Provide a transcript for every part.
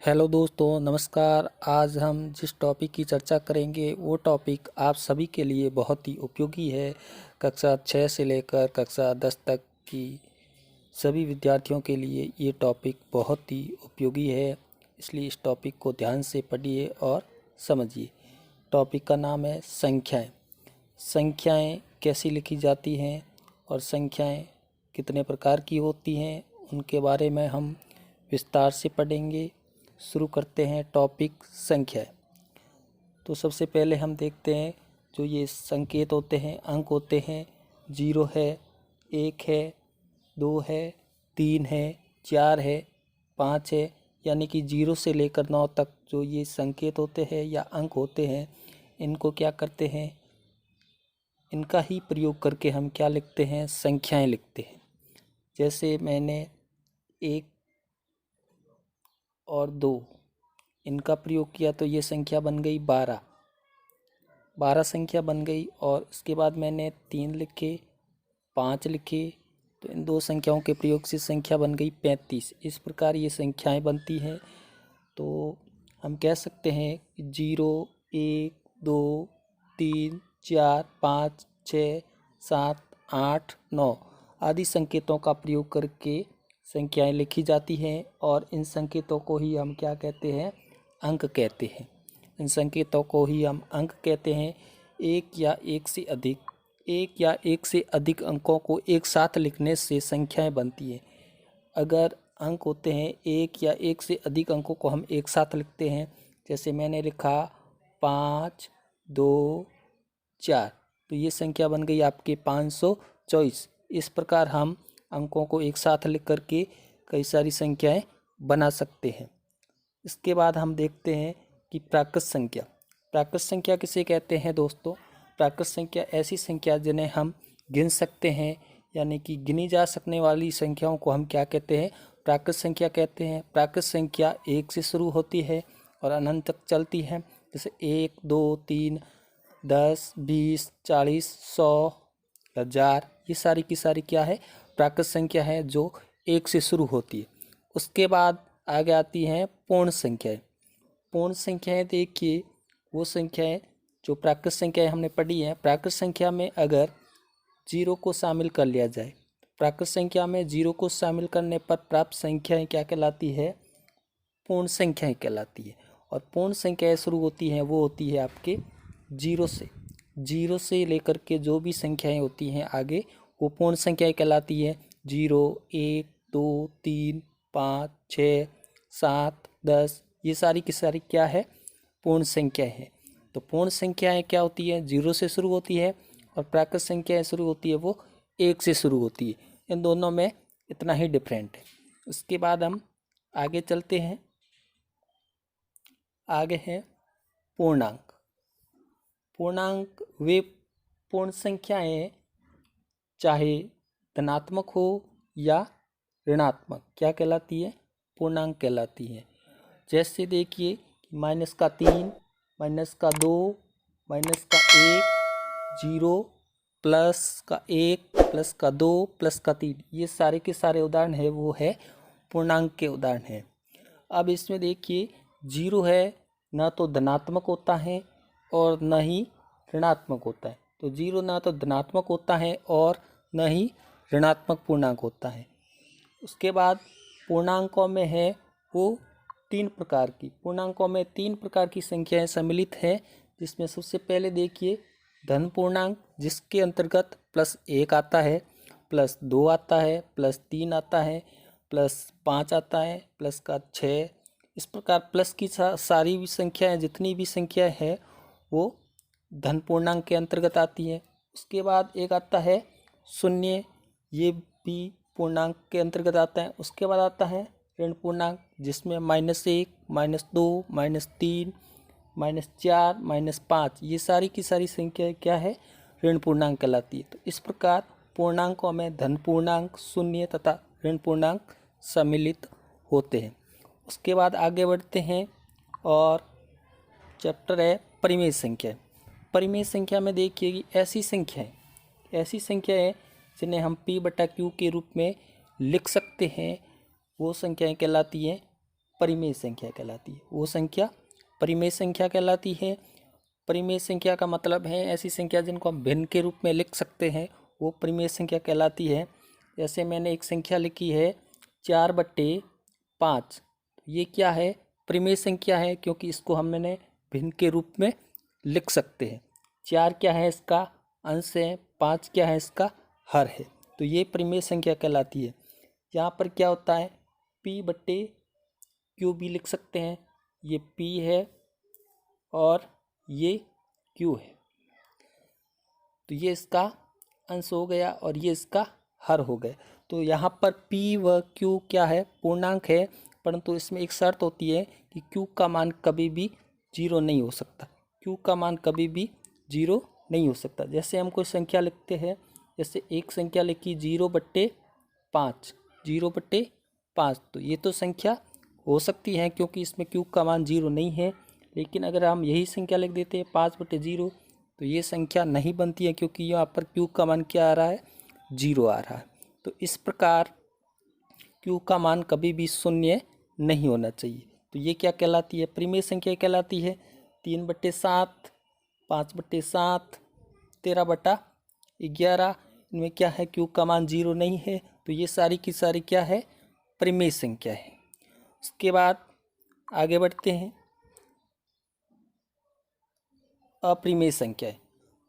Hello दोस्तों, नमस्कार। आज हम जिस टॉपिक की चर्चा करेंगे वो टॉपिक आप सभी के लिए बहुत ही उपयोगी है। कक्षा 6 से लेकर कक्षा 10 तक की सभी विद्यार्थियों के लिए ये टॉपिक बहुत ही उपयोगी है, इसलिए इस टॉपिक को ध्यान से पढ़िए और समझिए। टॉपिक का नाम है संख्याएं। संख्याएं कैसी लिखी जाती हैं और संख्याएं कितने प्रकार की होती हैं, उनके बारे में हम विस्तार से पढ़ेंगे। शुरू करते हैं टॉपिक संख्या। तो सबसे पहले हम देखते हैं जो ये संकेत होते हैं, अंक होते हैं। 0 है, 1 है, 2 है, 3 है, 4 है, 5 है। यानी कि 0 से लेकर 9 तक जो ये संकेत होते हैं या अंक होते हैं, इनको क्या करते हैं, इनका ही प्रयोग करके हम क्या लिखते हैं, संख्याएं लिखते हैं। जैसे मैंने 1 और 2 इनका प्रयोग किया तो ये संख्या बन गई 12 संख्या बन गई। और इसके बाद मैंने 3 लिखे, 5 लिखे, तो इन दो संख्याओं के प्रयोग से संख्या बन गई 35। इस प्रकार ये संख्याएं बनती हैं। तो हम कह सकते हैं कि 0, 1, 2, 3, 4, 5, 6, 7, 8, 9 आदि संकेतों का प्रयोग करके संख्याएं लिखी जाती हैं। और इन संकेतों को ही हम क्या कहते हैं, अंक कहते हैं। इन संकेतों को ही हम अंक कहते हैं। एक या एक से अधिक अंकों को एक साथ लिखने से संख्याएं बनती हैं। अगर अंक होते हैं एक या एक से अधिक अंकों को हम एक साथ लिखते हैं, जैसे मैंने लिखा 5, 2, 4, तो ये संख्या बन गई आपके 524। इस प्रकार हम अंकों को एक साथ लिख करके कई सारी संख्याएं बना सकते हैं। इसके बाद हम देखते हैं कि प्राकृत संख्या। प्राकृत संख्या किसे कहते हैं दोस्तों? प्राकृत संख्या ऐसी संख्या जिन्हें हम गिन सकते हैं, यानी कि गिनी जा सकने वाली संख्याओं को हम क्या कहते हैं, प्राकृत संख्या कहते हैं। प्राकृत संख्या 1 से शुरू होती है और अनंत तक चलती है। जैसे 1, 2, 3, 10, 20, 40, 100, 1000, ये सारी की सारी क्या है, प्राकृत संख्या है जो 1 से शुरू होती है। उसके बाद आगे आती हैं पूर्ण संख्याएं। पूर्ण संख्याएं देखिए, वो संख्याएं जो प्राकृत संख्याएं हमने पढ़ी हैं। प्राकृत संख्या में अगर 0 को शामिल कर लिया जाए, प्राकृत संख्या में 0 को शामिल करने पर प्राप्त संख्याएं क्या कहलाती है, पूर्ण संख्याएं कहलाती है। और पूर्ण संख्याएं शुरू होती हैं वो होती है आपके 0 से लेकर के जो भी संख्याएं होती हैं आगे, वो पूर्ण संख्याएं कहलाती है। 0, 1, 2, 3, 5, 6, 7, 10, ये सारी की सारी क्या है, पूर्ण संख्या है। तो पूर्ण संख्याएं क्या होती है, 0 से शुरू होती है, और प्राकृत संख्याएं शुरू होती है वो 1 से शुरू होती है। इन दोनों में इतना ही डिफरेंट है। उसके बाद हम आगे चलते हैं। आगे है पूर्णांक। पूर्णांक वे पूर्ण संख्याएं चाहे धनात्मक हो या ऋणात्मक क्या कहलाती है, पूर्णांक कहलाती है। जैसे देखिए -3, -2, -1, 0, +1, +2, +3, ये सारे के सारे उदाहरण है वो है पूर्णांक के उदाहरण हैं। अब इसमें देखिए 0 है, ना तो धनात्मक होता है और न ही ऋणात्मक होता है। तो 0 ना तो धनात्मक होता है और न ही ऋणात्मक पूर्णांक होता है। उसके बाद पूर्णांकों में है वो 3 प्रकार की, पूर्णांकों में 3 प्रकार की संख्याएं सम्मिलित हैं। जिसमें सबसे पहले देखिए धन पूर्णांक, जिसके अंतर्गत +1 आता है, +2 आता है, +3 आता है, +5 आता है, +6। इस प्रकार प्लस की सारी भी संख्याएं, जितनी भी संख्याएं हैं वो धन पूर्णांक के अंतर्गत आती है। उसके बाद एक आता है शून्य, ये भी पूर्णांक के अंतर्गत आता है। उसके बाद आता है ऋण पूर्णांक, जिसमें -1, -2, -3, -4, -5, ये सारी की सारी संख्या क्या है, ऋण पूर्णांक कहलाती है। तो इस प्रकार पूर्णांकों में धन पूर्णांक, शून्य तथा ऋण पूर्णांक सम्मिलित होते हैं। उसके बाद आगे बढ़ते हैं और चैप्टर है परिमेय संख्या। परिमेय संख्या में देखिए कि ऐसी संख्याएं जिन्हें हम P/Q के रूप में लिख सकते हैं, वो संख्याएं कहलाती हैं परिमेय संख्या कहलाती है। वो संख्या परिमेय संख्या कहलाती है। परिमेय संख्या का मतलब है ऐसी संख्या जिनको हम भिन्न के रूप में लिख सकते हैं, वो परिमेय संख्या कहलाती है। जैसे मैंने एक संख्या लिखी है 4/5, ये क्या है? परिमेय संख्या है, क्योंकि इसको मैंने भिन्न के रूप में लिख सकते हैं। 4 क्या है? इसका अंश है। 5 क्या है? इसका हर है। तो ये परिमेय संख्या कहलाती है। यहाँ पर क्या होता है? P/Q भी लिख सकते हैं। ये P है और ये Q है, तो ये इसका अंश हो गया और ये इसका हर हो गया। तो यहाँ पर P व Q क्या है? पूर्णांक है, परंतु इसमें एक शर्त होती है कि Q का मान कभी भी 0 नहीं हो सकता। Q का मान कभी भी 0 नहीं हो सकता। जैसे हम कोई संख्या लिखते हैं, जैसे एक संख्या लिखी 0/5, 0/5, तो ये तो संख्या हो सकती है क्योंकि इसमें Q का मान 0 नहीं है। लेकिन अगर हम यही संख्या लिख देते हैं 5/0, तो ये संख्या नहीं बनती है, क्योंकि यहाँ पर Q का मान क्या आ रहा है? 0 आ रहा है। तो इस प्रकार Q का मान कभी भी शून्य नहीं होना चाहिए। तो ये क्या कहलाती है? परिमेय संख्या कहलाती है। 3/7, 5/7, 13/11, इनमें क्या है? Q का मान 0 नहीं है, तो ये सारी की सारी क्या है? परिमेय संख्या है। उसके बाद आगे बढ़ते हैं। अपरिमेय संख्याएं।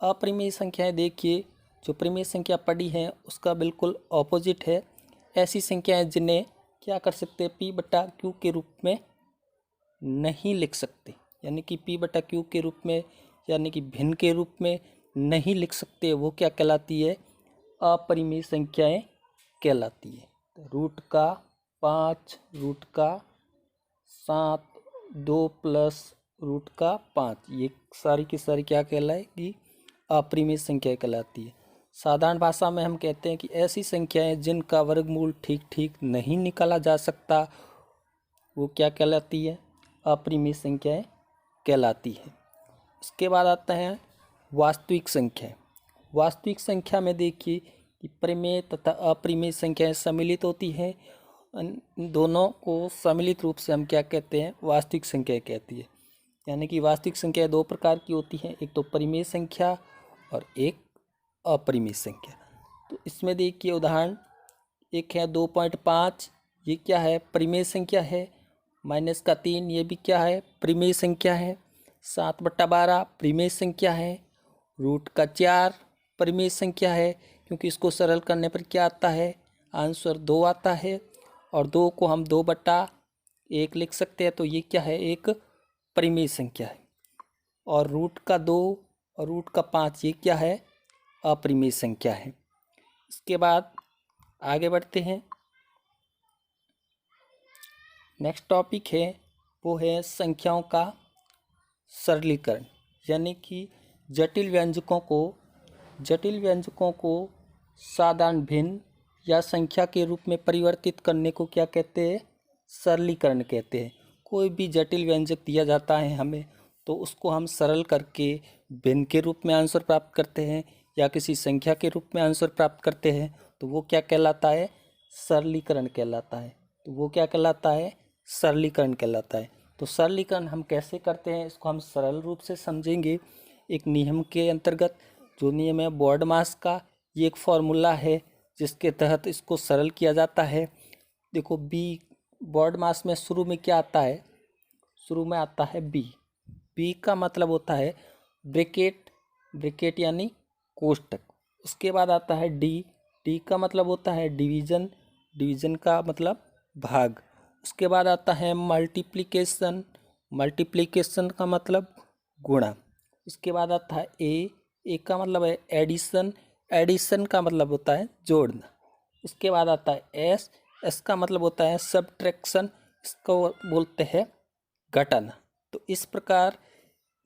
अपरिमेय संख्याएं देखिए, जो परिमेय संख्या पढ़ी है उसका बिल्कुल ऑपोजिट है। ऐसी संख्याएं जिन्हें क्या कर सकते हैं? P/Q के रूप में नहीं लिख सकते, यानी कि P/Q के रूप में, यानी कि भिन्न के रूप में नहीं लिख सकते, वो क्या कहलाती है? अपरिमेय संख्याएं कहलाती है। √5, √7, 2 + √5, ये सारी की सारी क्या कहलाएगी? अपरिमेय संख्या कहलाती है। साधारण भाषा में हम कहते हैं कि ऐसी संख्याएं जिनका वर्गमूल ठीक ठीक नहीं निकाला जा सकता, वो क्या कहलाती है? अपरिमेय संख्याएं कहलाती है। उसके बाद आता है वास्तविक संख्या। वास्तविक संख्या में देखिए कि परिमेय तथा अपरिमेय संख्याएं सम्मिलित होती हैं। दोनों को सम्मिलित रूप से हम क्या कहते हैं? वास्तविक संख्या कहती है। यानी कि वास्तविक संख्या 2 प्रकार की होती हैं, एक तो परिमेय संख्या और एक अपरिमेय संख्या। तो इसमें देखिए उदाहरण एक है 2.5, ये क्या है? परिमेय संख्या है। -3, ये भी क्या है? परिमेय संख्या है। 7/12 परिमेय संख्या है। √4 परिमेय संख्या है, क्योंकि इसको सरल करने पर क्या आता है? आंसर 2 आता है, और 2 को हम 2/1 लिख सकते हैं, तो ये क्या है? एक परिमेय संख्या है। और √2 और √5 ये क्या है? अपरिमेय संख्या है। इसके बाद आगे बढ़ते हैं। नेक्स्ट टॉपिक है, वो है संख्याओं का सरलीकरण, यानी कि जटिल व्यंजकों को साधारण भिन्न या संख्या के रूप में परिवर्तित करने को क्या कहते हैं? सरलीकरण कहते हैं। कोई भी जटिल व्यंजक दिया जाता है हमें, तो उसको हम सरल करके भिन्न के रूप में आंसर प्राप्त करते हैं या किसी संख्या के रूप में आंसर प्राप्त करते हैं, तो वो क्या कहलाता है? सरलीकरण कहलाता है। तो वो क्या कहलाता है? सरलीकरण कहलाता है। तो सरलीकरण हम कैसे करते हैं, इसको हम सरल रूप से समझेंगे एक नियम के अंतर्गत। जो नियम है बॉडमास का, ये एक फॉर्मूला है जिसके तहत इसको सरल किया जाता है। देखो बॉडमास में शुरू में क्या आता है? शुरू में आता है बी का मतलब होता है ब्रैकेट यानी कोष्टक। उसके बाद आता है डी का मतलब होता है डिवीजन का मतलब भाग। उसके बाद आता है मल्टीप्लिकेशन का मतलब गुणा। उसके बाद आता है ए का मतलब है एडिशन का मतलब होता है जोड़ना। उसके बाद आता है एस का मतलब होता है सब्ट्रैक्शन, इसको बोलते हैं घटाना। तो इस प्रकार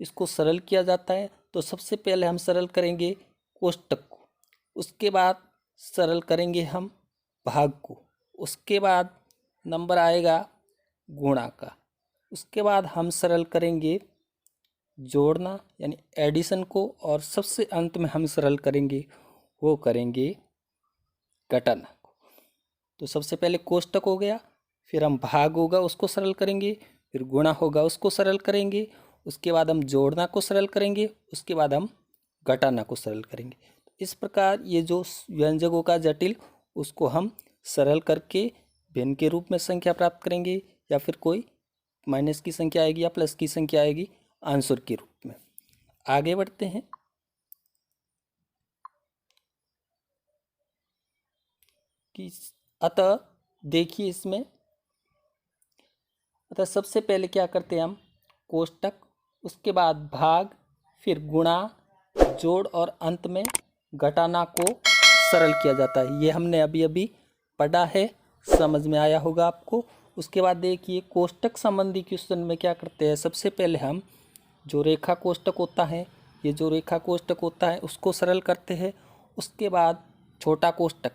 इसको सरल किया जाता है। तो सबसे पहले हम सरल करेंगे कोष्टक को, उसके बाद सरल करेंगे हम भाग को, उसके बाद नंबर आएगा गुणा का, उसके बाद हम सरल करेंगे जोड़ना यानी एडिशन को, और सबसे अंत में हम सरल करेंगे घटाना को। तो सबसे पहले कोष्टक हो गया, फिर हम भाग होगा उसको सरल करेंगे, फिर गुणा होगा उसको सरल करेंगे, उसके बाद हम जोड़ना को सरल करेंगे, उसके बाद हम घटाना को सरल करेंगे। इस प्रकार ये जो व्यंजकों का जटिल उसको हम सरल करके भिन्न के रूप में संख्या प्राप्त करेंगे, या फिर कोई माइनस की संख्या आएगी या प्लस की संख्या आएगी आंसर के रूप में। आगे बढ़ते हैं। कि अतः देखिए इसमें, अतः सबसे पहले क्या करते हैं हम, कोष्टक, उसके बाद भाग, फिर गुणा, जोड़ और अंत में घटाना को सरल किया जाता है। ये हमने अभी अभी पढ़ा है, समझ में आया होगा आपको। उसके बाद देखिए कोष्टक संबंधी क्वेश्चन में क्या करते हैं, सबसे पहले हम जो रेखा कोष्टक होता है, ये जो रेखा कोष्टक होता है उसको सरल करते हैं। उसके बाद छोटा कोष्टक,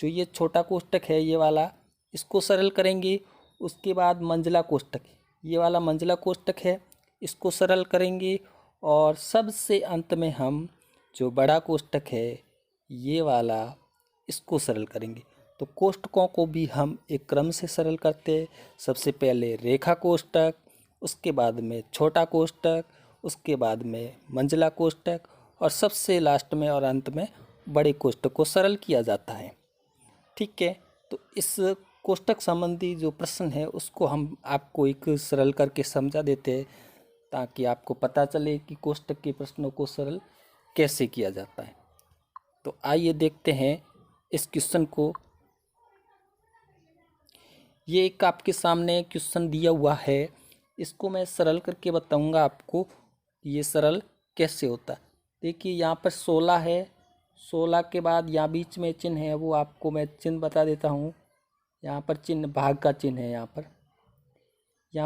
जो ये छोटा कोष्टक है ये वाला, इसको सरल करेंगे। उसके बाद मंझला कोष्टक, ये वाला मंझला कोष्टक है, इसको सरल करेंगे। और सबसे अंत में हम जो बड़ा कोष्टक है ये वाला, इसको सरल करेंगे। तो कोष्टकों को भी हम एक क्रम से सरल करते हैं। सबसे पहले रेखा कोष्टक, उसके बाद में छोटा कोष्टक, उसके बाद में मंझला कोष्टक, और सबसे लास्ट में और अंत में बड़े कोष्टक को सरल किया जाता है। ठीक है, तो इस कोष्टक संबंधी जो प्रश्न है उसको हम आपको एक सरल करके समझा देते हैं, ताकि आपको पता चले कि कोष्टक के प्रश्नों को सरल कैसे किया जाता है। तो आइए देखते हैं इस क्वेश्चन को। ये एक आपके सामने क्वेश्चन दिया हुआ है, इसको मैं सरल करके बताऊंगा आपको ये सरल कैसे होता है। देखिए यहाँ पर 16 है, 16 के बाद यहाँ बीच में चिन्ह है, वो आपको मैं चिन्ह बता देता हूँ। यहाँ पर चिन्ह भाग का चिन्ह है, यहाँ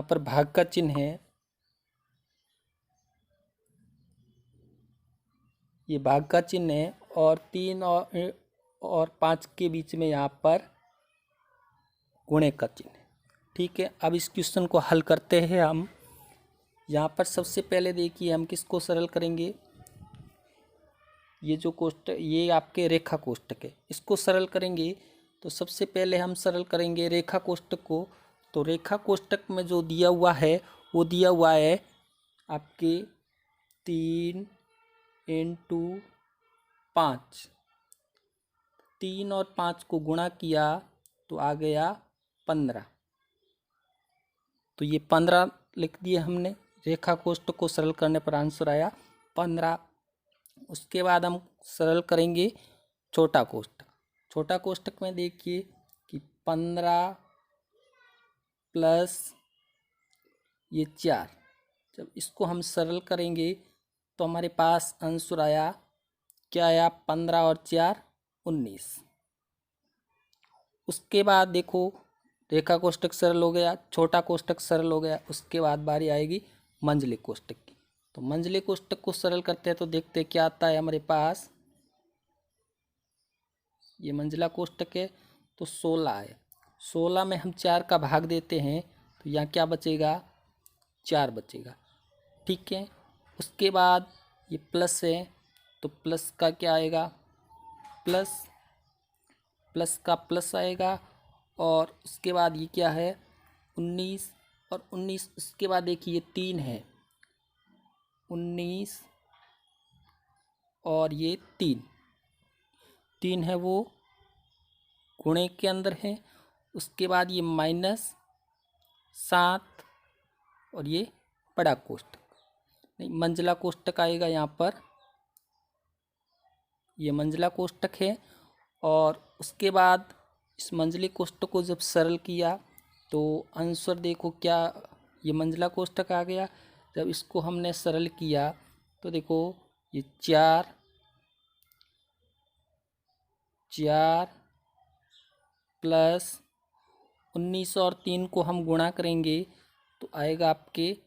पर भाग का चिन्ह है, ये भाग का चिन्ह है। और 3 और 5 के बीच में यहाँ पर गुणे का चिन्ह है। ठीक है, अब इस क्वेश्चन को हल करते हैं हम। यहाँ पर सबसे पहले देखिए हम किसको सरल करेंगे, ये जो कोष्टक, ये आपके रेखा कोष्टक है, इसको सरल करेंगे। तो सबसे पहले हम सरल करेंगे रेखा कोष्टक को। तो रेखा कोष्टक में जो दिया हुआ है वो दिया हुआ है आपके 3 इंटू 5, 3 और 5 को गुणा किया तो आ गया 15। तो ये 15 लिख दिए हमने, रेखा कोष्टक को सरल करने पर आंसर आया 15। उसके बाद हम सरल करेंगे छोटा कोष्टक। छोटा कोष्टक में देखिए कि 15 प्लस ये 4, जब इसको हम सरल करेंगे तो हमारे पास आंसर आया, क्या आया, 15 और 4 19। उसके बाद देखो रेखा कोष्टक सरल हो गया, छोटा कोष्टक सरल हो गया। उसके बाद बारी आएगी मंझले कोष्टक की। तो मंझले कोष्टक को सरल करते हैं तो देखते हैं क्या आता है हमारे पास। ये मंझला कोष्टक है तो 16 है, 16 में हम 4 का भाग देते हैं तो यहाँ क्या बचेगा, 4 बचेगा। ठीक है, उसके बाद ये प्लस है तो प्लस का क्या आएगा, प्लस, प्लस का प्लस आएगा। और उसके बाद ये क्या है 19 और 19। उसके बाद देखिए ये 3 है, 19 और ये 3 है वो गुणे के अंदर है। उसके बाद ये -7 और ये बड़ा कोष्टक, नहीं मंझला कोष्टक आएगा यहाँ पर, ये मंझला कोष्टक है। और उसके बाद इस मंझले कोष्टक को जब सरल किया तो आंसर देखो क्या, ये मंझला कोष्टक आ गया। जब इसको हमने सरल किया तो देखो ये 4 प्लस 19 और 3 को हम गुणा करेंगे तो आएगा आपके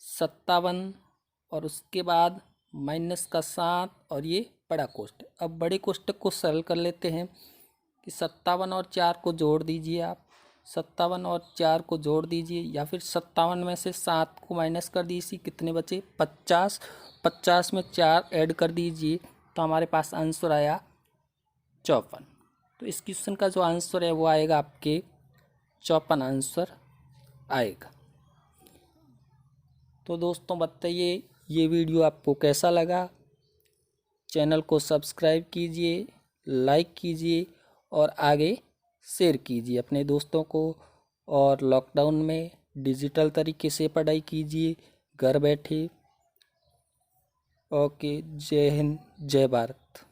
57। और उसके बाद माइनस का 7 और ये बड़ा कोष्टक। अब बड़े कोष्टक को सरल कर लेते हैं कि 57 और 4 को जोड़ दीजिए आप, 57 और 4 को जोड़ दीजिए, या फिर 57 में से 7 को माइनस कर दीजिए, कितने बचे 50, 50 में 4 ऐड कर दीजिए तो हमारे पास आंसर आया 54। तो इस क्वेश्चन का जो आंसर है वो आएगा आपके 54 आंसर आएगा। तो दोस्तों बताइए ये वीडियो आपको कैसा लगा। चैनल को सब्सक्राइब कीजिए, लाइक कीजिए और आगे शेयर कीजिए अपने दोस्तों को। और लॉकडाउन में डिजिटल तरीके से पढ़ाई कीजिए घर बैठे। ओके, जय हिंद, जय भारत।